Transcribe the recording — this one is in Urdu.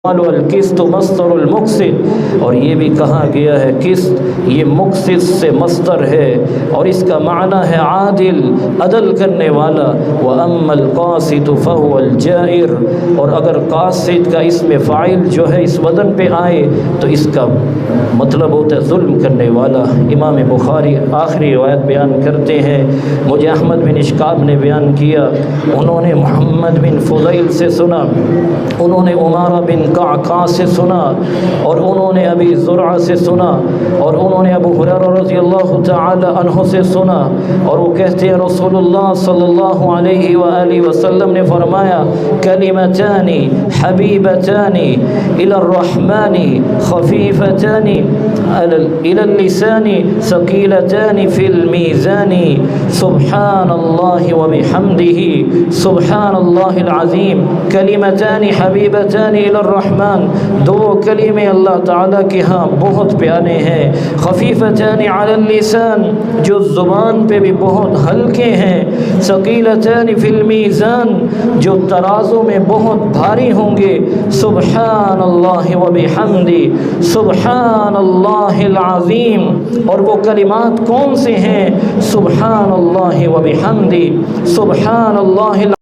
والقسط مصدر المقسط، اور یہ بھی کہا گیا ہے قسط یہ مقسط سے مصدر ہے اور اس کا معنی ہے عادل، عدل کرنے والا۔ وَأَمَّا الْقَاسِطُ فَهُوَ الْجَائِرُ، اور اگر قاسط کا اسم فاعل جو ہے اس وزن پہ آئے تو اس کا مطلب ہوتا ہے ظلم کرنے والا۔ امام بخاری آخری روایت بیان کرتے ہیں، مجھے احمد بن اشکاب نے بیان کیا، انہوں نے محمد بن فضیل سے سنا، انہوں نے عمارہ بن قعقاع سے سنا، اور انہوں نے ابی زرعہ سے سنا، اور انہوں نے ابو ہریرہ رضی اللہ تعالی عنہ سے سنا، اور وہ کہتے ہیں رسول اللہ صلی اللہ علیہ وآلہ وسلم نے فرمایا کلمتان حبیبتان الی الرحمن خفیفتان الی اللسان ثقیلتان فی المیزان سبحان اللہ وبحمدہ سبحان اللہ العظیم۔ کلمتان حبیبتان الی الرحمن، دو کلمے اللہ تعالیٰ کے ہاں بہت پیارے ہیں، خفیفتان علی اللسان جو زبان پہ بھی بہت ہلکے ہیں، ثقیلتان فی المیزان جو ترازو میں بہت بھاری ہوں گے، سبحان اللہ وبحمدہ سبحان اللہ العظیم۔ اور وہ کلمات کون سے ہیں؟ سبحان اللہ وبحمدہ سبحان اللہ